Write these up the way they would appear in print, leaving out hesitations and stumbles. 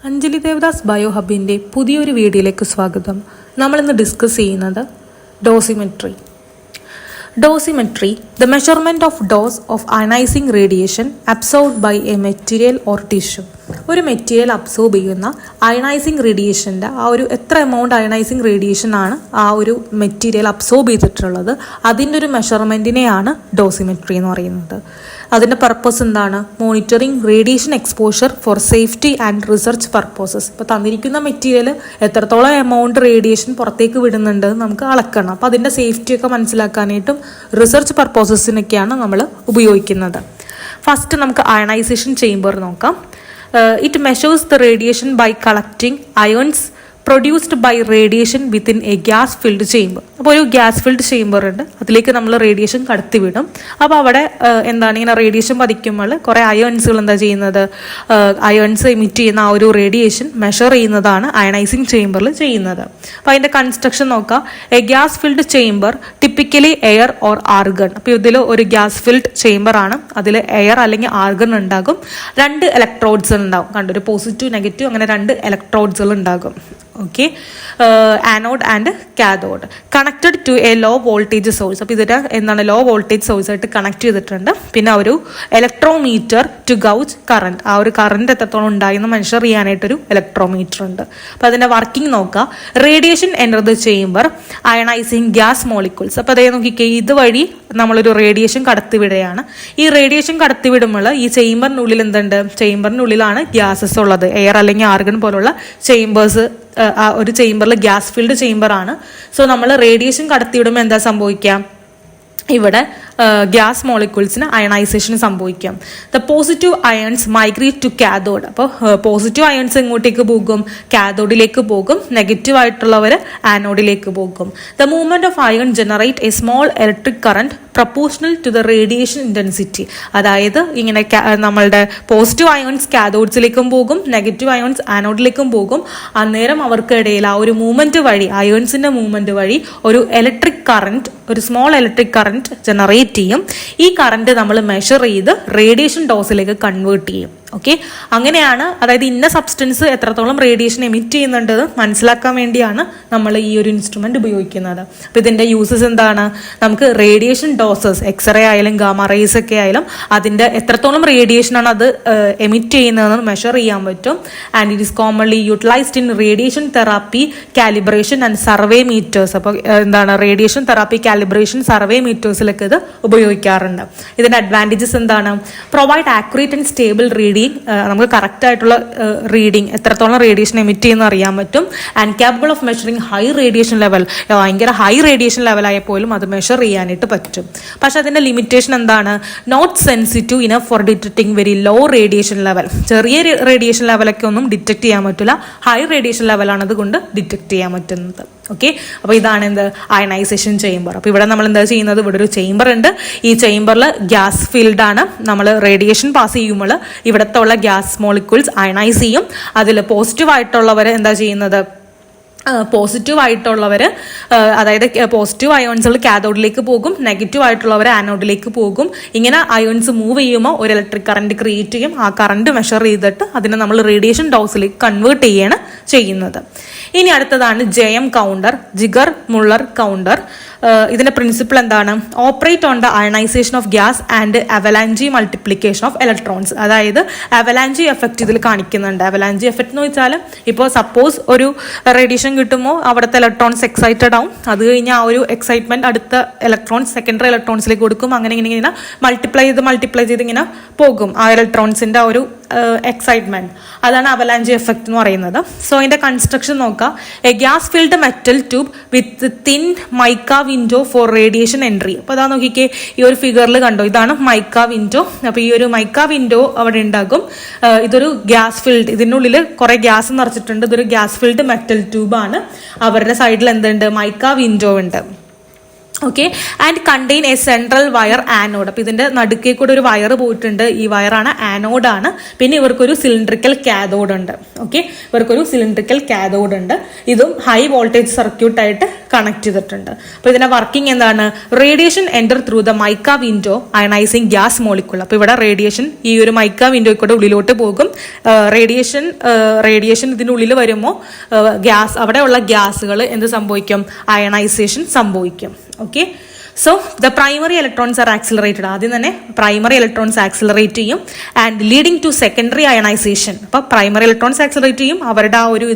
Anjali Devdas bio ഹബിൻ്റെ പുതിയൊരു വീഡിയോയിലേക്ക് സ്വാഗതം. നമ്മളിന്ന് ഡിസ്കസ് ചെയ്യുന്നത് ഡോസിമെട്രി. Dosimetry, the measurement of dose of ionizing radiation absorbed by a material or tissue. ഒരു മെറ്റീരിയൽ അബ്സോർബ് ചെയ്യുന്ന അയണൈസിങ് റേഡിയേഷൻ്റെ ആ ഒരു എത്ര എമൗണ്ട് അയണൈസിങ് റേഡിയേഷൻ ആണ് ആ ഒരു മെറ്റീരിയൽ അബ്സോർബ് ചെയ്തിട്ടുള്ളത്, അതിൻ്റെ ഒരു മെഷർമെൻറ്റിനെയാണ് ഡോസിമെട്രി എന്ന് പറയുന്നത്. അതിൻ്റെ പർപ്പസ് എന്താണ്? Monitoring radiation exposure for safety and research purposes. ഇപ്പോൾ തന്നിരിക്കുന്ന മെറ്റീരിയൽ എത്രത്തോളം എമൗണ്ട് റേഡിയേഷൻ പുറത്തേക്ക് വിടുന്നുണ്ട് നമുക്ക് അളക്കണം. അപ്പോൾ അതിൻ്റെ സേഫ്റ്റിയൊക്കെ മനസ്സിലാക്കാനായിട്ടും റിസർച്ച് പർപ്പസസിനൊക്കെയാണ് നമ്മൾ ഉപയോഗിക്കുന്നത്. ഫസ്റ്റ് നമുക്ക് അയണൈസേഷൻ ചേംബർ നോക്കാം. It measures the radiation by collecting ions produced by radiation within a gas filled chamber. അപ്പോൾ ഒരു ഗ്യാസ് ഫിൽഡ് ചേംബർ ഉണ്ട്, അതിലേക്ക് നമ്മൾ റേഡിയേഷൻ കടത്തിവിടും. അപ്പോൾ അവിടെ എന്താണ്, ഇങ്ങനെ റേഡിയേഷൻ പതിക്കുമ്പോൾ കുറേ അയോൺസുകൾ എന്താ ചെയ്യുന്നത്, അയോൺസ് എമിറ്റ് ചെയ്യുന്ന ആ ഒരു റേഡിയേഷൻ മെഷർ ചെയ്യുന്നതാണ് അയണൈസിങ് ചേംബറിൽ ചെയ്യുന്നത്. അപ്പോൾ അതിൻ്റെ കൺസ്ട്രക്ഷൻ നോക്കാം. A gas filled chamber typically air or argon. അപ്പോൾ ഇതിൽ ഒരു ഗ്യാസ് ഫിൽഡ് ചേംബർ ആണ്, അതിൽ എയർ അല്ലെങ്കിൽ ആർഗൺ ഉണ്ടാകും. 2 ഇലക്ട്രോഡ്സ് ഉണ്ടാകും, കണ്ടൊരു പോസിറ്റീവ് നെഗറ്റീവ് അങ്ങനെ 2 ഇലക്ട്രോഡ്സുകൾ ഉണ്ടാകും. Okay, anode and cathode connected to a low voltage source. അപ്പോൾ ഇതിൻ്റെ എന്താണ്, ലോ വോൾട്ടേജ് സോഴ്സ് ആയിട്ട് കണക്ട് ചെയ്തിട്ടുണ്ട്. പിന്നെ ഒരു ഇലക്ട്രോമീറ്റർ ടു ഗൗജ് കറണ്ട്, ആ ഒരു കറണ്ട് എത്രത്തോളം ഉണ്ടായെന്ന് മെഷർ ചെയ്യാനായിട്ടൊരു ഇലക്ട്രോമീറ്റർ ഉണ്ട്. അപ്പോൾ അതിൻ്റെ വർക്കിംഗ് നോക്കാം. Radiation enter the chamber ionising gas molecules. അപ്പോൾ അതേ നോക്കിക്കേ, ഇതുവഴി നമ്മളൊരു റേഡിയേഷൻ കടത്തിവിടുകയാണ്. ഈ റേഡിയേഷൻ കടത്തിവിടുമ്പോൾ ഈ ചേംബറിനുള്ളിൽ എന്തുണ്ട്, ചേംബറിനുള്ളിലാണ് ഗ്യാസസ് ഉള്ളത്. എയർ അല്ലെങ്കിൽ ആർഗൺ പോലുള്ള ചേംബേഴ്സ് ഒരു ചേംബറിൽ ഗ്യാസ് ഫിൽഡ് ചേംബർ ആണ്. സോ നമ്മൾ റേഡിയേഷൻ കടത്തിവിടുമ്പോൾ എന്താ സംഭവിക്കാം, ഇവിടെ ഗ്യാസ് മോളിക്യൂൾസിന് അയണൈസേഷൻ സംഭവിക്കാം. The positive ions migrate to cathode. അപ്പോൾ പോസിറ്റീവ് അയൺസ് എങ്ങോട്ടേക്ക് പോകും, കാഥോഡിലേക്ക് പോകും. നെഗറ്റീവ് ആയിട്ടുള്ളവർ ആനോഡിലേക്ക് പോകും. The movement of ion generate a small electric current proportional to the radiation intensity. അതായത് ഇങ്ങനെ നമ്മളുടെ പോസിറ്റീവ് അയോൺസ് കാഥോഡ്സിലേക്കും പോകും, നെഗറ്റീവ് അയോൺസ് ആനോഡിലേക്കും പോകും. അന്നേരം അവർക്കിടയിൽ ആ ഒരു മൂവ്മെന്റ് വഴി, അയോൺസിന്റെ മൂവ്മെന്റ് വഴി ഒരു ഇലക്ട്രിക് കറന്റ്, ഒരു സ്മോൾ ഇലക്ട്രിക് കറന്റ് ജനറേറ്റ് ചെയ്യും. ഈ കറന്റ് നമ്മൾ മെഷർ ചെയ്ത് റേഡിയേഷൻ ഡോസിലേക്ക് കൺവേർട്ട് ചെയ്യും. ഓക്കെ, അങ്ങനെയാണ്, അതായത് ഇന്ന സബ്സ്റ്റൻസ് എത്രത്തോളം റേഡിയേഷൻ എമിറ്റ് ചെയ്യുന്നുണ്ട് മനസ്സിലാക്കാൻ വേണ്ടിയാണ് നമ്മൾ ഈ ഒരു ഇൻസ്ട്രുമെന്റ് ഉപയോഗിക്കുന്നത്. അപ്പോൾ ഇതിന്റെ യൂസസ് എന്താണ്, നമുക്ക് റേഡിയേഷൻ ഡോസസ്, എക്സ്റേ ആയാലും ഗാമ റേസ് ഒക്കെ ആയാലും അതിന്റെ എത്രത്തോളം റേഡിയേഷൻ ആണ് അത് എമിറ്റ് ചെയ്യുന്നതെന്ന് മെഷർ ചെയ്യാൻ പറ്റും. And it is commonly utilised in radiation therapy calibration and survey meters. അപ്പോൾ എന്താണ്, റേഡിയേഷൻ തെറാപ്പി കാലിബ്രേഷൻ സർവേ മീറ്റേഴ്സിലൊക്കെ ഇത് ഉപയോഗിക്കാറുണ്ട്. ഇതിന്റെ അഡ്വാൻറ്റേജസ് എന്താണ്, provide accurate and stable reading, നമുക്ക് കറക്റ്റ് ആയിട്ടുള്ള റീഡിങ്, എത്രത്തോളം റേഡിയേഷൻ എമിറ്റ് ചെയ്യുന്ന അറിയാൻ പറ്റും. And capable of measuring high radiation level, ഭയങ്കര ഹൈ റേഡിയേഷൻ ലെവലായ പോലും അത് മെഷർ ചെയ്യാനായിട്ട് പറ്റും. പക്ഷെ അതിന്റെ ലിമിറ്റേഷൻ എന്താണ്, not sensitive enough for detecting very law radiation level. ചെറിയ റേഡിയേഷൻ ലെവലൊക്കെ ഒന്നും ഡിറ്റക്ട് ചെയ്യാൻ പറ്റില്ല, ഹൈ റേഡിയേഷൻ ലെവലാണ് അതുകൊണ്ട് ഡിറ്റക്ട് ചെയ്യാൻ പറ്റുന്നത്. ഓക്കെ, അപ്പോൾ ഇതാണ് എന്ത്, അയണൈസേഷൻ ചേംബർ. അപ്പോൾ ഇവിടെ നമ്മൾ എന്താ ചെയ്യുന്നത്, ഇവിടെ ഒരു ചേംബർ ഉണ്ട്. ഈ ചേംബറിൽ ഗ്യാസ് ഫീൽഡാണ്. നമ്മൾ റേഡിയേഷൻ പാസ് ചെയ്യുമ്പോൾ ഇവിടത്തെ ഉള്ള ഗ്യാസ് മോളിക്യൂൾസ് അയണൈസ് ചെയ്യും. അതിൽ പോസിറ്റീവ് ആയിട്ടുള്ളവർ എന്താ ചെയ്യുന്നത്, പോസിറ്റീവ് ആയിട്ടുള്ളവർ, അതായത് പോസിറ്റീവ് അയോൺസുകൾ കാഥോഡിലേക്ക് പോകും, നെഗറ്റീവ് ആയിട്ടുള്ളവർ ആനോഡിലേക്ക് പോകും. ഇങ്ങനെ അയോൺസ് മൂവ് ചെയ്യുമ്പോൾ ഒരു ഇലക്ട്രിക് കറന്റ് ക്രിയേറ്റ് ചെയ്യും. ആ കറന്റ് മെഷർ ചെയ്തിട്ട് അതിനെ നമ്മൾ റേഡിയേഷൻ ഡോസിലേക്ക് കൺവേർട്ട് ചെയ്യാണ് ചെയ്യുന്നത്. ഇനി അടുത്തതാണ് ജെയം കൗണ്ടർ, ജിഗർ മുള്ളർ കൗണ്ടർ. ഇതിന്റെ പ്രിൻസിപ്പിൾ എന്താണ്, operate on the ionisation of gas and avalanche multiplication of electrons. അതായത് അവലാഞ്ചി എഫക്റ്റ് ഇതിൽ കാണിക്കുന്നുണ്ട്. അവലാഞ്ചി എഫക്റ്റ് എന്ന് വെച്ചാൽ ഇപ്പോൾ സപ്പോസ് ഒരു റേഡിയേഷൻ കിട്ടുമ്പോൾ അവിടുത്തെ ഇലക്ട്രോൺസ് എക്സൈറ്റഡ് ആവും. അത് കഴിഞ്ഞാൽ ആ ഒരു എക്സൈറ്റ്മെന്റ് അടുത്ത ഇലക്ട്രോൺസ് സെക്കൻഡറി ഇലക്ട്രോൺസിലേക്ക് കൊടുക്കും. അങ്ങനെ ഇങ്ങനെ മൾട്ടിപ്ലൈ ചെയ്ത് ഇങ്ങനെ പോകും ആ ഇലക്ട്രോൺസിന്റെ ഒരു എക്സൈറ്റ്മെന്റ്. അതാണ് അവലാഞ്ചി എഫക്റ്റ് എന്ന് പറയുന്നത്. സോ അതിന്റെ കൺസ്ട്രക്ഷൻ നോക്കാം. A gas filled metal tube with thin mica window for radiation entry. അപ്പോൾ അതാ നോക്കിക്കേ, ഈ ഒരു ഫിഗറിൽ കണ്ടോ, ഇതാണ് മൈക്ക വിൻഡോ. അപ്പോൾ ഈ ഒരു മൈക്ക വിൻഡോ അവിടെ ഉണ്ടാകും. ഇതൊരു ഗ്യാസ് ഫിൽഡ്, ഇതിനുള്ളിൽ കുറെ ഗ്യാസ് നിറച്ചിട്ടുണ്ട്. ഇതൊരു ഗ്യാസ് ഫിൽഡ് മെറ്റൽ ട്യൂബാണ്. അവരുടെ സൈഡിൽ എന്തുണ്ട്, മൈക്ക വിൻഡോ ഉണ്ട്. Okay, and contain A central wire anode. അപ്പോൾ ഇതിന്റെ നടുക്കേ കൂടെ ഒരു വയർ പോയിട്ടുണ്ട്. ഈ വയറാണ് ആനോഡാണ്. പിന്നെ ഇവർക്കൊരു സിലിണ്ടറിക്കൽ കാഥോഡ് ഉണ്ട്. ഓക്കെ, ഇവർക്കൊരു സിലിണ്ടറിക്കൽ കാഥോഡ് ഉണ്ട്. ഇതും ഹൈ വോൾട്ടേജ് സർക്യൂട്ടായിട്ട് കണക്ട് ചെയ്തിട്ടുണ്ട്. അപ്പോൾ ഇതിന്റെ വർക്കിംഗ് എന്താണ്? Radiation enter through the mica window ionising gas molecule. അപ്പോൾ ഇവിടെ റേഡിയേഷൻ ഈ ഒരു മൈക്ക വിൻഡോയിൽ കൂടെ ഉള്ളിലോട്ട് പോകും. റേഡിയേഷൻ ഇതിനുള്ളിൽ വരുമ്പോൾ അവിടെയുള്ള ഗ്യാസുകൾ എന്ത് സംഭവിക്കും? അയണൈസേഷൻ സംഭവിക്കും. Okay, so the primary electrons are accelerated. ആദ്യം തന്നെ പ്രൈമറി ഇലക്ട്രോൺസ് ആക്സിലറേറ്റ് ചെയ്യും and leading to secondary ionisation. അപ്പോൾ പ്രൈമറി ഇലക്ട്രോൺസ് ആക്സിലറേറ്റ് ചെയ്യും, അവരുടെ ആ ഒരു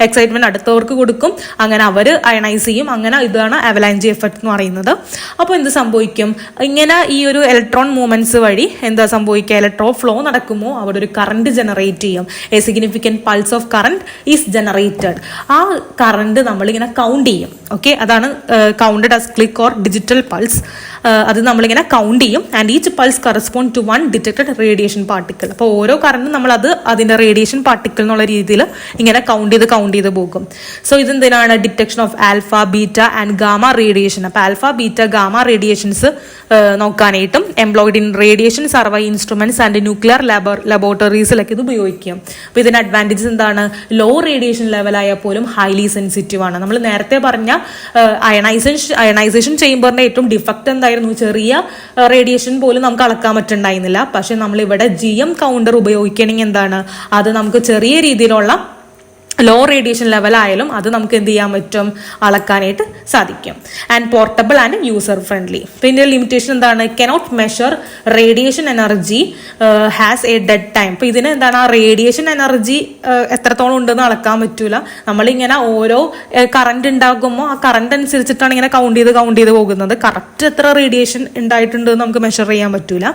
എക്സൈറ്റ്മെന്റ് അടുത്തവർക്ക് കൊടുക്കും, അങ്ങനെ അവർ അയണൈസ് ചെയ്യും. അങ്ങനെ ഇതാണ് അവലാഞ്ചി എഫക്ട് എന്ന് പറയുന്നത്. അപ്പോൾ എന്ത് സംഭവിക്കും? ഇങ്ങനെ ഈ ഒരു ഇലക്ട്രോൺ മൂവ്മെന്റ്സ് വഴി എന്താ സംഭവിക്കുക? ഇലക്ട്രോൺ ഫ്ലോ നടക്കുമ്പോൾ അവിടെ ഒരു കറണ്ട് ജനറേറ്റ് ചെയ്യും. A significant pulse of current is generated. ആ കറണ്ട് നമ്മളിങ്ങനെ കൗണ്ട് ചെയ്യും. ഓക്കെ, അതാണ് counted as click or digital pulse. അത് നമ്മളിങ്ങനെ കൗണ്ട് ചെയ്യും and each pulse correspond to one detected radiation particle. അപ്പോൾ ഓരോ കറണ്ടും നമ്മൾ അതിന്റെ റേഡിയേഷൻ പാർട്ടിക്കിൾ എന്നുള്ള രീതിയിൽ ഇങ്ങനെ കൗണ്ട് ചെയ്ത് പോകും. സോ ഇതെന്തിനാണ്? Detection of alpha, beta and gamma radiation. അപ്പോൾ ആൽഫ, ബീറ്റ, ഗാമ റേഡിയേഷൻസ് നോക്കാനായിട്ടും employed in radiation survey instruments and nuclear ലബോറട്ടറീസിലൊക്കെ ഇത് ഉപയോഗിക്കും. അപ്പോൾ ഇതിന്റെ അഡ്വാൻറ്റേജസ് എന്താണ്? ലോ റേഡിയേഷൻ ലെവലായാൽ പോലും ഹൈലി സെൻസിറ്റീവ് ആണ്. നമ്മൾ നേരത്തെ പറഞ്ഞ അയണൈസേഷൻ ചേംബറിന്റെ ഏറ്റവും ഡിഫക്റ്റ് എന്തായിരുന്നു? ചെറിയ റേഡിയേഷൻ പോലും നമുക്ക് അളക്കാൻ പറ്റുന്നുണ്ടായിരുന്നില്ല. പക്ഷെ നമ്മൾ ഇവിടെ GM കൗണ്ടർ ഉപയോഗിക്കണമെങ്കിൽ എന്താണ്? അത് നമുക്ക് ചെറിയ രീതിയിലുള്ള ലോ റേഡിയേഷൻ ലെവൽ ആയാലും അത് നമുക്ക് എന്ത് ചെയ്യാൻ പറ്റും? അളക്കാനായിട്ട് സാധിക്കും. And portable and user friendly. പിന്നെ ലിമിറ്റേഷൻ എന്താണ്? Cannot measure radiation energy has a dead time. അപ്പൊ ഇതിന് എന്താണ്? ആ റേഡിയേഷൻ എനർജി എത്രത്തോളം ഉണ്ടെന്ന് അളക്കാൻ പറ്റൂല. നമ്മളിങ്ങനെ ഓരോ കറണ്ട് ഉണ്ടാകുമ്പോൾ ആ കറണ്ട് അനുസരിച്ചിട്ടാണ് ഇങ്ങനെ കൗണ്ട് ചെയ്ത് പോകുന്നത്. കറക്റ്റ് എത്ര റേഡിയേഷൻ ഉണ്ടായിട്ടുണ്ട് നമുക്ക് മെഷർ ചെയ്യാൻ പറ്റൂല.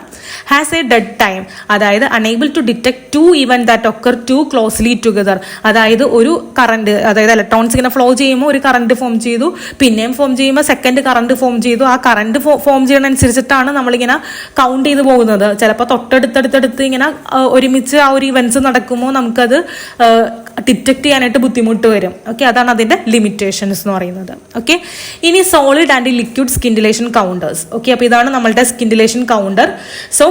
ഹാസ് എ ഡെഡ് ടൈം, അതായത് unable to detect two event that occur too closely together. അതായത് ഒരു കറണ്ട്, അതായത് ഇലക്ട്രോൺസ് ഇങ്ങനെ ഫ്ലോ ചെയ്യുമ്പോൾ ഒരു കറണ്ട് ഫോം ചെയ്തു, പിന്നെയും ഫോം ചെയ്യുമ്പോൾ സെക്കൻഡ് കറണ്ട് ഫോം ചെയ്തു. ആ കറണ്ട് ഫോം ചെയ്യുന്നതനുസരിച്ചിട്ടാണ് നമ്മളിങ്ങനെ കൗണ്ട് ചെയ്ത് പോകുന്നത്. ചിലപ്പോൾ തൊട്ടടുത്തടുത്ത് ഇങ്ങനെ ഒരുമിച്ച് ആ ഒരു ഇവന്റ്സ് നടക്കുമ്പോൾ നമുക്കത് ഡിറ്റക്ട് ചെയ്യാനായിട്ട് ബുദ്ധിമുട്ട് വരും. ഓക്കെ, അതാണ് അതിന്റെ ലിമിറ്റേഷൻസ് എന്ന് പറയുന്നത്. ഓക്കെ, ഇനി solid and liquid സ്കിൻഡിലേഷൻ counters. Okay, അപ്പോൾ ഇതാണ് നമ്മളുടെ സ്കിൻഡിലേഷൻ counter. So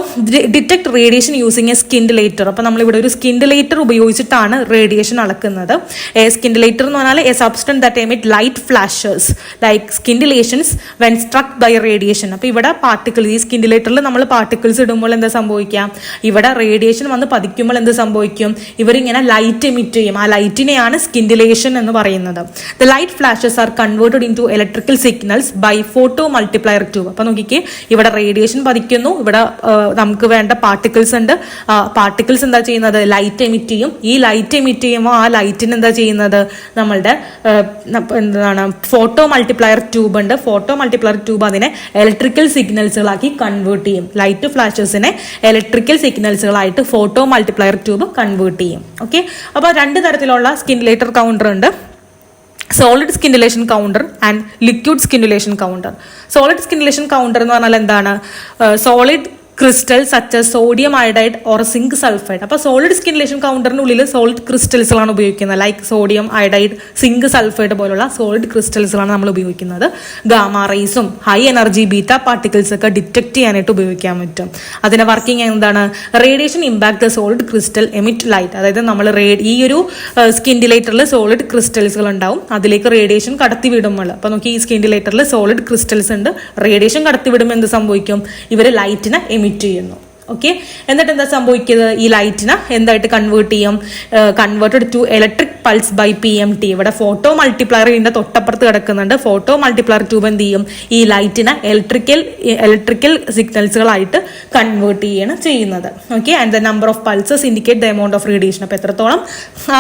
detect radiation using A സ്കിൻഡിലേറ്റർ. അപ്പോൾ നമ്മളിവിടെ ഒരു സ്കിൻഡിലേറ്റർ ഉപയോഗിച്ചിട്ടാണ് റേഡിയേഷൻ അളക്കുന്നത്. എ സ്കിൻഡിലേറ്റർ എന്ന് പറഞ്ഞാൽ a substance that emit light flashes like scintillations when struck by radiation. അപ്പോൾ ഇവിടെ പാർട്ടിക്കിൾസ്, ഈ സ്കിൻഡിലേറ്ററിൽ നമ്മൾ പാർട്ടിക്കിൾസ് ഇടുമ്പോൾ എന്താ സംഭവിക്കാം? ഇവിടെ റേഡിയേഷൻ വന്ന് പതിക്കുമ്പോൾ എന്ത് സംഭവിക്കും? ഇവരിങ്ങനെ ലൈറ്റ് എമിറ്റ് ചെയ്യും. ആ ലൈറ്റിനെയാണ് സ്കിൻഡിലേഷൻ എന്ന് പറയുന്നത്. The light flashes are converted into electrical signals by photo multiplier tube. അപ്പൊ നോക്കിക്കേ, ഇവിടെ റേഡിയേഷൻ പതിക്കുന്നു, ഇവിടെ നമുക്ക് വേണ്ട പാർട്ടിക്കിൾസ് ഉണ്ട്. പാർട്ടിക്കിൾസ് എന്താ ചെയ്യുന്നത്? ലൈറ്റ് എമിറ്റ് ചെയ്യും. ഈ ലൈറ്റ് എമിറ്റ് ചെയ്യുമ്പോൾ ആ ലൈറ്റിന് എന്താ ചെയ്യുന്നത്? നമ്മളുടെ എന്താണ് ഫോട്ടോ മൾട്ടിപ്ലയർ ട്യൂബ് ഉണ്ട്. ഫോട്ടോ മൾട്ടിപ്ലയർ ട്യൂബ് അതിനെ ഇലക്ട്രിക്കൽ സിഗ്നൽസുകളാക്കി കൺവേർട്ട് ചെയ്യും. ലൈറ്റ് ഫ്ലാഷസിനെ ഇലക്ട്രിക്കൽ സിഗ്നൽസുകളായിട്ട് ഫോട്ടോ മൾട്ടിപ്ലയർ ട്യൂബ് കൺവേർട്ട് ചെയ്യും. ഓക്കെ, അപ്പോൾ രണ്ട് തരത്തിലുള്ള സ്കിൻഡിലേറ്റർ കൗണ്ടർ ഉണ്ട്. Solid scintillation counter and liquid scintillation counter. Solid scintillation counter എന്ന് പറഞ്ഞാൽ എന്താണ്? Solid crystal such sodium iodide or zinc sulphide. അപ്പോൾ സോളിഡ് സ്കിൻഡിലേഷൻ കൗണ്ടറിനുള്ളിൽ സോളിഡ് ക്രിസ്റ്റൽസുകളാണ് ഉപയോഗിക്കുന്നത്. Like sodium iodide, zinc sulphide പോലുള്ള സോളിഡ് ക്രിസ്റ്റൽസുകളാണ് നമ്മൾ ഉപയോഗിക്കുന്നത്. ഗാമ റേസും ഹൈ എനർജി ബീറ്റ പാർട്ടിക്കിൾസ് ഒക്കെ ഡിറ്റക്ട് ചെയ്യാനായിട്ട് ഉപയോഗിക്കാൻ പറ്റും. അതിന്റെ വർക്കിംഗ് എന്താണ്? Radiation impact the solid crystal emit light. അതായത് നമ്മൾ ഈ ഒരു സ്കിൻഡിലേറ്ററിൽ സോളിഡ് ക്രിസ്റ്റൽസുകൾ ഉണ്ടാവും, അതിലേക്ക് റേഡിയേഷൻ കടത്തി വിടുമ്പോൾ, അപ്പൊ നോക്കി ഈ സ്കിൻഡിലേറ്ററിൽ സോളിഡ് ക്രിസ്റ്റൽസ് ഉണ്ട്, റേഡിയേഷൻ കടത്തി വിടുമ്പോൾ എന്ത് സംഭവിക്കും? ഇവർ ലൈറ്റിനെ എമിറ്റ് ചെയ്യുന്നു. ഓക്കെ, എന്നിട്ട് എന്താ സംഭവിക്കുന്നത്? ഈ ലൈറ്റിനെ എന്തായിട്ട് കൺവേർട്ട് ചെയ്യും? Converted to electric pulse by PMT. ഇവിടെ ഫോട്ടോ മൾട്ടിപ്ലയർ ഇതിന്റെ തൊട്ടപ്പുറത്ത് കിടക്കുന്നുണ്ട്. ഫോട്ടോ മൾട്ടിപ്ലയർ ട്യൂബ് എന്ത് ചെയ്യും? ഈ ലൈറ്റിനെ ഇലക്ട്രിക്കൽ സിഗ്നൽസുകളായിട്ട് കൺവേർട്ട് ചെയ്യാണ് ചെയ്യുന്നത്. Okay, and the number of pulses indicate the amount of radiation. അപ്പോൾ എത്രത്തോളം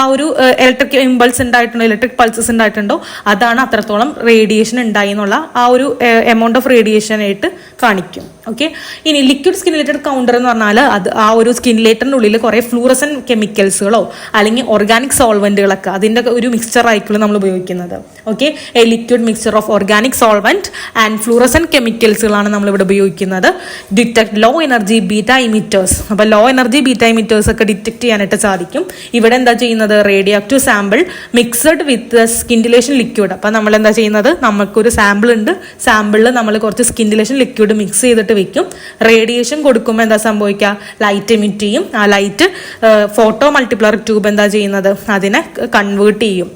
ആ ഒരു ഇലക്ട്രിക് ഇമ്പൾസ് ഉണ്ടായിട്ടുണ്ടോ, ഇലക്ട്രിക് പൾസസ് ഉണ്ടായിട്ടുണ്ടോ, അതാണ് അത്രത്തോളം റേഡിയേഷൻ ഉണ്ടായി എന്നുള്ള ആ ഒരു എമൗണ്ട് ഓഫ് റേഡിയേഷൻ ആയിട്ട് കാണിക്കും. ഓക്കെ, ഇനി ലിക്വിഡ് സ്കിൻഡിലേറ്റഡ് കൗണ്ടർ എന്ന് പറഞ്ഞാൽ അത് ആ ഒരു സ്കിൻഡിലേറ്ററിന്റെ ഉള്ളിൽ കുറെ ഫ്ലൂറസൻ കെമിക്കൽസുകളോ അല്ലെങ്കിൽ ഓർഗാനിക് സോൾവെന്റുകളൊക്കെ അതിന്റെ ഒരു മിക്സ്ചർ ആയിരിക്കും നമ്മൾ ഉപയോഗിക്കുന്നത്. Okay, a liquid mixture of organic solvent and fluorescent കെമിക്കൽസുകളാണ് നമ്മൾ ഇവിടെ ഉപയോഗിക്കുന്നത്. Detect low energy beta emitters. അപ്പോൾ ലോ എനർജി ബീറ്റ ഇമിറ്റേഴ്സ് ഒക്കെ ഡിറ്റക്ട് ചെയ്യാനായിട്ട് സാധിക്കും. ഇവിടെ എന്താ ചെയ്യുന്നത്? റേഡിയോ ആക്റ്റീവ് സാമ്പിൾ മിക്സഡ് വിത്ത് സ്കിൻഡിലേഷൻ ലിക്വിഡ്. അപ്പം നമ്മൾ എന്താ ചെയ്യുന്നത്? നമുക്കൊരു സാമ്പിൾ ഉണ്ട്, സാമ്പിളിൽ നമ്മൾ കുറച്ച് സ്കിൻഡിലേഷൻ ലിക്വിഡ് മിക്സ് ചെയ്തിട്ട് വെക്കും. റേഡിയേഷൻ കൊടുക്കുമ്പോൾ എന്താ സംഭവിക്കുക? ലൈറ്റ് എമിറ്റ് ചെയ്യും. ആ ലൈറ്റ് ഫോട്ടോ മൾട്ടിപ്ലയർ ട്യൂബ് എന്താ ചെയ്യുന്നത്? അതിനെ കൺവേർട്ട് ചെയ്യും.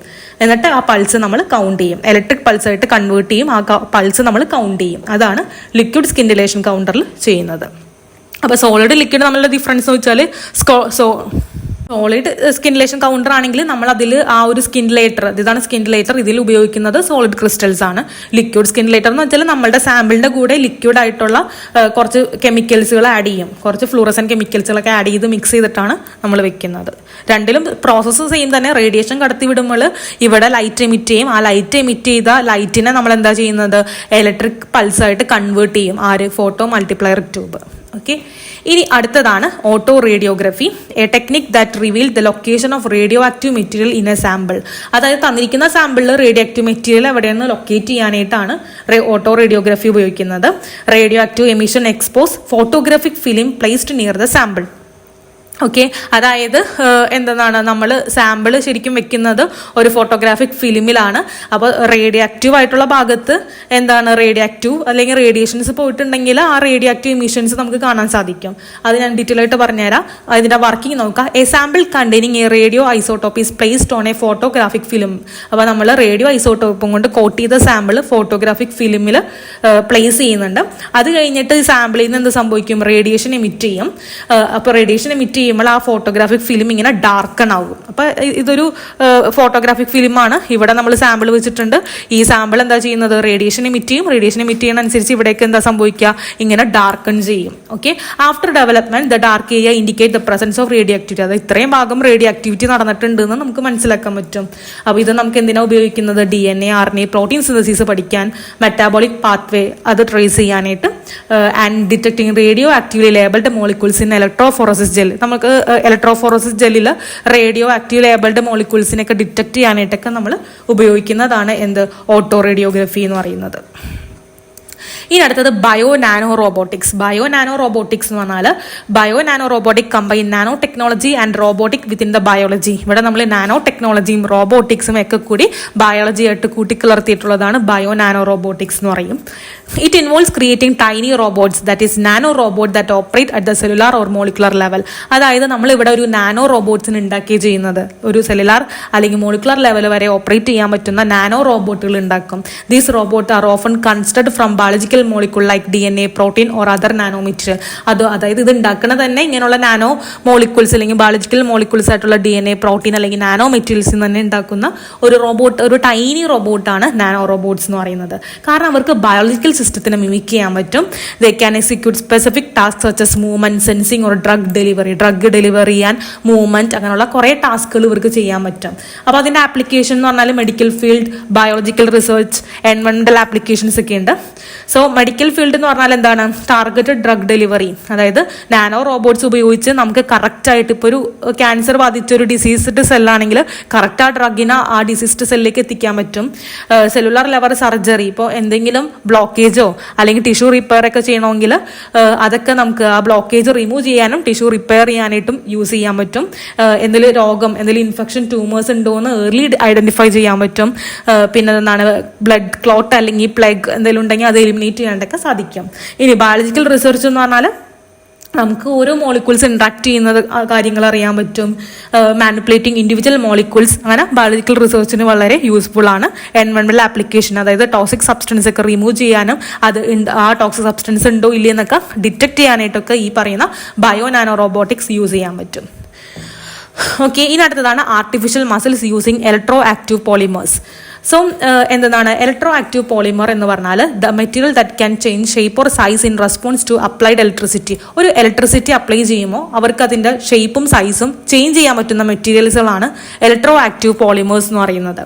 എന്നിട്ട് ആ പൾസ് നമ്മൾ കൗണ്ട് ചെയ്യും, ഇലക്ട്രിക് പൾസായിട്ട് കൺവേർട്ട് ചെയ്യും, ആ പൾസ് നമ്മൾ കൗണ്ട് ചെയ്യും. അതാണ് ലിക്വിഡ് സ്കിൻഡിലേഷൻ കൗണ്ടറിൽ ചെയ്യുന്നത്. അപ്പോൾ സോളിഡ് ലിക്വിഡ് നമ്മളുടെ ഡിഫറൻസ് എന്ന് വെച്ചാൽ സോളിഡ് സ്കിൻഡിലേഷൻ കൗണ്ടർ ആണെങ്കിൽ നമ്മൾ അതിൽ ആ ഒരു സ്കിൻഡിലേറ്റർ, ഇതാണ് സ്കിൻഡിലേറ്റർ, ഇതിൽ ഉപയോഗിക്കുന്നത് സോളിഡ് ക്രിസ്റ്റൽസ് ആണ്. ലിക്വിഡ് സ്കിൻഡിലേറ്റർ എന്ന് വെച്ചാൽ നമ്മളുടെ സാമ്പിളിന്റെ കൂടെ ലിക്വിഡ് ആയിട്ടുള്ള കുറച്ച് കെമിക്കൽസുകൾ ആഡ് ചെയ്യും, കുറച്ച് ഫ്ലൂറസൻ കെമിക്കൽസുകളൊക്കെ ആഡ് ചെയ്ത് മിക്സ് ചെയ്തിട്ടാണ് നമ്മൾ വെക്കുന്നത്. രണ്ടിലും പ്രോസസ്സ് സെയിം തന്നെ. റേഡിയേഷൻ കടത്തി വിടുമ്പോൾ ഇവിടെ ലൈറ്റ് എമിറ്റ് ചെയ്യും, ആ ലൈറ്റ് എമിറ്റ് ചെയ്ത ലൈറ്റിനെ നമ്മൾ എന്താ ചെയ്യുന്നത്, ഇലക്ട്രിക് പൾസായിട്ട് കൺവേർട്ട് ചെയ്യും, ഫോട്ടോ മൾട്ടിപ്ലയർ ട്യൂബ്. ഓക്കെ, ഇനി അടുത്തതാണ് auto radiography, A technique that reveal the location of radio active material in A sample. അതായത് തന്നിരിക്കുന്ന സാമ്പിളിൽ റേഡിയോ ആക്റ്റീവ് മെറ്റീരിയൽ എവിടെയെന്ന് ലൊക്കേറ്റ് ചെയ്യാനായിട്ടാണ് ഓട്ടോ റേഡിയോഗ്രഫി ഉപയോഗിക്കുന്നത്. Radio active emission expose photographic film placed near the sample. Okay, അതായത് എന്താണ്, നമ്മൾ sample ശരിക്കും വെക്കുന്നത് ഒരു ഫോട്ടോഗ്രാഫിക് ഫിലിമിലാണ്. അപ്പോൾ റേഡിയോ ആക്റ്റീവ് ആയിട്ടുള്ള ഭാഗത്ത് എന്താണ്, റേഡിയോ ആക്റ്റീവ് അല്ലെങ്കിൽ റേഡിയേഷൻസ് പോയിട്ടുണ്ടെങ്കിൽ ആ റേഡിയോ ആക്റ്റീവ് എമിഷൻസ് നമുക്ക് കാണാൻ സാധിക്കും. അത് ഞാൻ ഡീറ്റെയിൽ ആയിട്ട് പറഞ്ഞുതരാം. അതിൻ്റെ വർക്കിംഗ് നോക്കാം. A sample containing A radio isotope is placed on A photographic film. അപ്പോൾ നമ്മൾ റേഡിയോ ഐസോട്ടോപ്പും കൊണ്ട് കോട്ട് ചെയ്ത സാമ്പിൾ ഫോട്ടോഗ്രാഫിക് ഫിലിമിൽ പ്ലേസ് ചെയ്യുന്നുണ്ട്. അത് കഴിഞ്ഞിട്ട് സാമ്പിളിൽ നിന്ന് എന്ത് സംഭവിക്കും, റേഡിയേഷൻ എമിറ്റ് ചെയ്യും. അപ്പോൾ റേഡിയേഷൻ എമിറ്റ് ചെയ്യുമ്പോൾ ആ ഫോട്ടോഗ്രാഫിക് ഫിലിം ഇങ്ങനെ ഡാർക്കൺ ആകും. അപ്പോൾ ഇതൊരു ഫോട്ടോഗ്രാഫിക് ഫിലിമാണ്. ഇവിടെ നമ്മൾ സാമ്പിൾ വെച്ചിട്ടുണ്ട്. ഈ സാമ്പിൾ എന്താ ചെയ്യുന്നത്, റേഡിയേഷൻ എമിറ്റ് ചെയ്യും. റേഡിയേഷൻ എമിറ്റ് ചെയ്യുന്ന അനുസരിച്ച് ഇവിടേക്ക് എന്താ സംഭവിക്കുക, ഇങ്ങനെ ഡാർക്കൺ ചെയ്യും. Okay, after development the dark area indicate the presence of radio activity. അത് ഇത്രയും ഭാഗം റേഡിയോ ആക്ടിവിറ്റി നടന്നിട്ടുണ്ട് എന്ന് നമുക്ക് മനസ്സിലാക്കാൻ പറ്റും. അപ്പോൾ ഇത് നമുക്ക് എന്തിനാണ് ഉപയോഗിക്കുന്നത്, DNA, RNA, പ്രോട്ടീൻ സിന്തസിസ് പഠിക്കാൻ, മെറ്റാബോളിക് പാത്വേ അത് ട്രേസ് ചെയ്യാനായിട്ട്, and detecting radioactively labelled molecules in electrophoresis gel. നമുക്ക് ഇലക്ട്രോഫോറസിസ് ജെല്ലിൽ റേഡിയോ ആക്റ്റീവ് ലേബിൾഡ് മോളിക്യൂൾസിനൊക്കെ ഡിറ്റക്ട് ചെയ്യാനായിട്ടൊക്കെ നമ്മൾ ഉപയോഗിക്കുന്നതാണ് ഓട്ടോ റേഡിയോഗ്രഫി എന്ന് പറയുന്നത്. ഇനി അടുത്തത് bio nano robotics. Bio nano robotics എന്ന് പറഞ്ഞാൽ bio nano robotic combine nanotechnology and robotic within the biology. ഇവിടെ നമ്മൾ നാനോ ടെക്നോളജിയും റോബോട്ടിക്സും ഒക്കെ കൂടി ബയോളജി ആയിട്ട് കൂട്ടിക്കലർത്തിയിട്ടുള്ളതാണ് ബയോ നാനോ റോബോട്ടിക്സ് എന്ന് പറയും. It involves creating tiny robots, that is nano robot that operate at the cellular or molecular level. അതായത് നമ്മൾ ഇവിടെ ഒരു നാനോ റോബോട്ട്സിന് ഉണ്ടാക്കി ചെയ്യുന്നത് ഒരു സെല്ലുലാർ അല്ലെങ്കിൽ മോളിക്കുലർ ലെവൽ വരെ ഓപ്പറേറ്റ് ചെയ്യാൻ പറ്റുന്ന നാനോ റോബോട്ടുകൾ ഉണ്ടാക്കും. These robot are often construct from biological molecule like DNA, protein or other nano material. അതായത് ഇത് ഉണ്ടാക്കുന്നത് തന്നെ ഇങ്ങനെയുള്ള നാനോ മോളിക്യൂൾസ് അല്ലെങ്കിൽ ബയോളജിക്കൽ മോളിക്യൂൾസ് ആയിട്ടുള്ള DNA, പ്രോട്ടീൻ അല്ലെങ്കിൽ നാനോ മെറ്റീരിയൽസിൽ തന്നെ ഉണ്ടാക്കുന്ന ഒരു റോബോട്ട്, ഒരു ടൈനി റോബോട്ടാണ് നാനോ റോബോട്ട്സ് എന്ന് പറയുന്നത്. കാരണം അവർക്ക് ബയോളജിക്കൽ സിസ്റ്റത്തിനെ മിമിക് ചെയ്യാൻ പറ്റും. They can execute specific task such as movement, sensing or drug delivery and movement, അങ്ങനെയുള്ള കുറേ ടാസ്കുകൾ ഇവർക്ക് ചെയ്യാൻ പറ്റും. അപ്പോൾ അതിൻ്റെ ആപ്ലിക്കേഷൻ എന്ന് പറഞ്ഞാൽ മെഡിക്കൽ ഫീൽഡ്, ബയോളജിക്കൽ റിസർച്ച്, എൻവയോൺമെന്റൽ ആപ്ലിക്കേഷൻസ് ഒക്കെ ഉണ്ട്. സോ മെഡിക്കൽ ഫീൽഡ് എന്ന് പറഞ്ഞാൽ എന്താണ്, ടാർഗറ്റഡ് ഡ്രഗ് ഡെലിവറി. അതായത് നാനോ റോബോട്ട്സ് ഉപയോഗിച്ച് നമുക്ക് കറക്റ്റ് ആയിട്ട് ഇപ്പോൾ ഒരു ക്യാൻസർ ബാധിച്ച ഒരു ഡിസീസ്ഡ് സെല്ലാണെങ്കിൽ കറക്റ്റ് ആ ഡ്രഗിനെ ആ ഡിസീസ്ഡ് സെല്ലിലേക്ക് എത്തിക്കാൻ പറ്റും. സെല്ലുലാർ ലെവൽ സർജറി, ഇപ്പോൾ എന്തെങ്കിലും ബ്ലോക്കേജോ അല്ലെങ്കിൽ ടിഷ്യൂ റിപ്പയർ ഒക്കെ ചെയ്യണമെങ്കിൽ അതൊക്കെ നമുക്ക് ആ ബ്ലോക്കേജ് റിമൂവ് ചെയ്യാനും ടിഷ്യൂ റിപ്പയർ ചെയ്യാനായിട്ടും യൂസ് ചെയ്യാൻ പറ്റും. എന്തെങ്കിലും രോഗം, എന്തെങ്കിലും ഇൻഫെക്ഷൻ, ട്യൂമേഴ്സ് ഉണ്ടോ എന്ന് ഏർലി ഐഡന്റിഫൈ ചെയ്യാൻ പറ്റും. പിന്നെ എന്താണ് ബ്ലഡ് ക്ലോട്ട് അല്ലെങ്കിൽ പ്ലഗ് എന്തെങ്കിലും ഉണ്ടെങ്കിൽ അത് എലിമിനേറ്റ് ചെയ്യാനൊക്കെ സാധിക്കും. ഇനി ബയോളജിക്കൽ റിസർച്ച് എന്ന് പറഞ്ഞാൽ നമുക്ക് ഓരോ മോളിക്യൂൾസ് ഇൻട്രാക്ട് ചെയ്യുന്നത് കാര്യങ്ങൾ അറിയാൻ പറ്റും. മാനിപ്പുലേറ്റിംഗ് ഇൻഡിവിജ്വൽ മോളിക്യൂൾസ്, അങ്ങനെ ബയോളജിക്കൽ റിസർച്ചിന് വളരെ യൂസ്ഫുൾ ആണ്. എൻവയോൺമെന്റൽ ആപ്ലിക്കേഷൻ, അതായത് ടോക്സിക് സബ്സ്റ്റൻസ് ഒക്കെ റിമൂവ് ചെയ്യാനും അത് ആ ടോക്സിക് സബ്സ്റ്റൻസ് ഉണ്ടോ ഇല്ലയെന്നൊക്കെ ഡിറ്റക്ട് ചെയ്യാനായിട്ടൊക്കെ ഈ പറയുന്ന ബയോ നാനോ റോബോട്ടിക്സ് യൂസ് ചെയ്യാൻ പറ്റും. ഓക്കെ, ഇനി അടുത്തതാണ് artificial muscles using electro active polymers. So എന്താണ് ഇലക്ട്രോ ആക്റ്റീവ് പോളിമർ എന്ന് പറഞ്ഞാൽ the material that can change shape or size in response to applied electricity. ഒരു ഇലക്ട്രിസിറ്റി അപ്ലൈ ചെയ്യുമ്പോൾ അവർക്ക് അതിൻ്റെ ഷേപ്പും സൈസും ചേഞ്ച് ചെയ്യാൻ പറ്റുന്ന മെറ്റീരിയൽസുകളാണ് ഇലക്ട്രോ ആക്റ്റീവ് പോളിമേഴ്സ് എന്ന് പറയുന്നത്.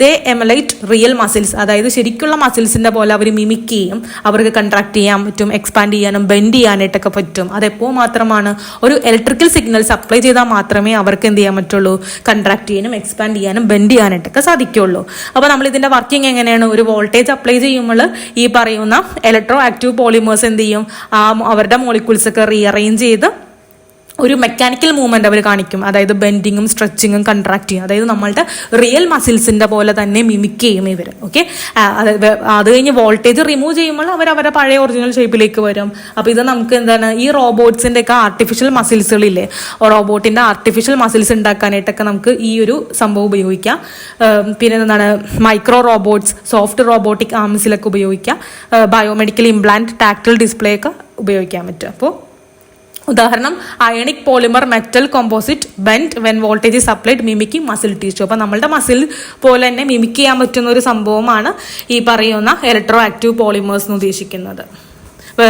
ദേ എമുലേറ്റ് റിയൽ മസിൽസ്, അതായത് ശരിക്കുള്ള മസിൽസിൻ്റെ പോലെ അവർ മിമിക് ചെയ്യും. അവർക്ക് കൺട്രാക്ട് ചെയ്യാൻ പറ്റും, എക്സ്പാൻഡ് ചെയ്യാനും ബെൻഡ് ചെയ്യാനായിട്ടൊക്കെ പറ്റും. അതെപ്പോൾ മാത്രമാണ് ഒരു ഇലക്ട്രിക്കൽ സിഗ്നൽസ് അപ്ലൈ ചെയ്താൽ മാത്രമേ അവർക്ക് എന്ത് ചെയ്യാൻ പറ്റുള്ളൂ, കൺട്രാക്ട് ചെയ്യാനും എക്സ്പാൻഡ് ചെയ്യാനും ബെൻഡ് ചെയ്യാനായിട്ടൊക്കെ സാധിക്കുള്ളൂ. അപ്പോൾ നമ്മൾ ഇതിന്റെ വർക്കിംഗ് എങ്ങനെയാണ്, ഒരു വോൾട്ടേജ് അപ്ലൈ ചെയ്യുമ്പോൾ ഈ പറയുന്ന ഇലക്ട്രോ ആക്റ്റീവ് പോളിമേഴ്സ് എന്ത് ചെയ്യും, അവരുടെ മോളിക്യൂൾസ് ഒക്കെ റീഅറേഞ്ച് ചെയ്ത് ഒരു മെക്കാനിക്കൽ മൂവ്മെന്റ് അവർ കാണിക്കും, അതായത് ബെൻഡിങ്ങും സ്ട്രെച്ചിങ്ങും കൺട്രാക്ട് ചെയ്യും. അതായത് നമ്മളുടെ റിയൽ മസിൽസിന്റെ പോലെ തന്നെ മിമിക് ചെയ്യും ഇവർ. ഓക്കെ, അത് കഴിഞ്ഞ് വോൾട്ടേജ് റിമൂവ് ചെയ്യുമ്പോൾ അവർ അവരുടെ പഴയ ഒറിജിനൽ ഷേപ്പിലേക്ക് വരും. അപ്പോൾ ഇത് നമുക്ക് എന്താണ്, ഈ റോബോട്ട്സിന്റെ ഒക്കെ ആർട്ടിഫിഷ്യൽ മസിൽസുകളില്ലേ, റോബോട്ടിന്റെ ആർട്ടിഫിഷ്യൽ മസിൽസ് ഉണ്ടാക്കാനായിട്ടൊക്കെ നമുക്ക് ഈ ഒരു സംഭവം ഉപയോഗിക്കാം. പിന്നെ എന്താണ്, മൈക്രോ റോബോട്ട്സ്, സോഫ്റ്റ് റോബോട്ടിക് ആംസിലൊക്കെ ഉപയോഗിക്കാം. ബയോമെഡിക്കൽ ഇംപ്ലാന്റ്, ടാക്ടൈൽ ഡിസ്പ്ലേ ഒക്കെ ഉപയോഗിക്കാൻ പറ്റും. അപ്പോൾ ഉദാഹരണം, ionic polymer metal composite bend when voltage is applied mimicking muscle tissue. അപ്പോൾ നമ്മളുടെ മസിൽ പോലെ തന്നെ മിമിക് ചെയ്യാൻ പറ്റുന്ന ഒരു സംഭവമാണ് ഈ പറയുന്ന ഇലക്ട്രോ ആക്റ്റീവ് പോളിമേഴ്സ് എന്ന് ഉദ്ദേശിക്കുന്നത്.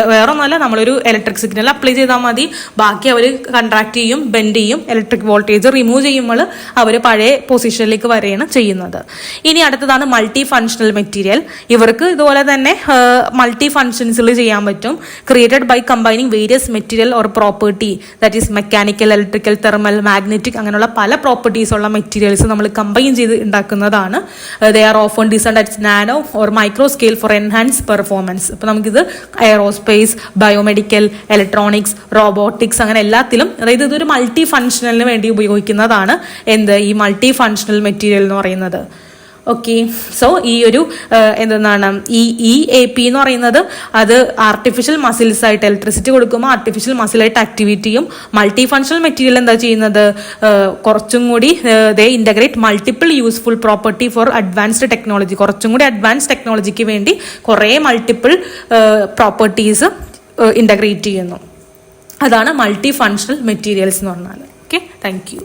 വേറൊന്നുമല്ല, നമ്മളൊരു ഇലക്ട്രിക് സിഗ്നൽ അപ്ലൈ ചെയ്താൽ മതി, ബാക്കി അവർ കൺട്രാക്ട് ചെയ്യും, ബെൻഡ് ചെയ്യും, ഇലക്ട്രിക് വോൾട്ടേജ് റിമൂവ് ചെയ്യുമ്പോൾ അവർ പഴയ പൊസിഷനിലേക്ക് വരികയാണ് ചെയ്യുന്നത്. ഇനി അടുത്തതാണ് മൾട്ടി ഫങ്ഷണൽ മെറ്റീരിയൽ. ഇവർക്ക് ഇതുപോലെ തന്നെ മൾട്ടി ഫങ്ഷൻസിൽ ചെയ്യാൻ പറ്റും. Created by combining various material or property, that is mechanical, electrical, thermal, magnetic, അങ്ങനെയുള്ള പല പ്രോപ്പർട്ടീസ് ഉള്ള മെറ്റീരിയൽസ് നമ്മൾ കമ്പൈൻ ചെയ്ത് ഉണ്ടാക്കുന്നതാണ്. They are often designed at nano or micro scale for enhance performance. അപ്പോൾ നമുക്കിത് സ്പേസ്, ബയോമെഡിക്കൽ, ഇലക്ട്രോണിക്സ്, റോബോട്ടിക്സ്, അങ്ങനെ എല്ലാത്തിലും, അതായത് ഇതൊരു മൾട്ടി ഫങ്ഷണലിന് വേണ്ടി ഉപയോഗിക്കുന്നതാണ് ഈ മൾട്ടി ഫങ്ഷണൽ മെറ്റീരിയൽ എന്ന് പറയുന്നത്. ഓക്കെ, സോ ഈ ഒരു എന്താണ് ഈ AP എന്ന് പറയുന്നത്, അത് ആർട്ടിഫിഷ്യൽ മസിൽസ് ആയിട്ട് ഇലക്ട്രിസിറ്റി കൊടുക്കുമ്പോൾ ആർട്ടിഫിഷ്യൽ മസിലായിട്ട് ആക്ടിവേറ്റ് ചെയ്യും. മൾട്ടി ഫങ്ഷണൽ മെറ്റീരിയൽ എന്താ ചെയ്യുന്നത്, കുറച്ചും കൂടി they integrate multiple useful property for advanced technology. കുറച്ചും കൂടി അഡ്വാൻസ് ടെക്നോളജിക്ക് വേണ്ടി കുറേ മൾട്ടിപ്പിൾ പ്രോപ്പർട്ടീസ് ഇന്റഗ്രേറ്റ് ചെയ്യുന്നു. അതാണ് മൾട്ടി ഫങ്ഷണൽ മെറ്റീരിയൽസ് എന്ന് പറഞ്ഞാൽ. Okay, thank you.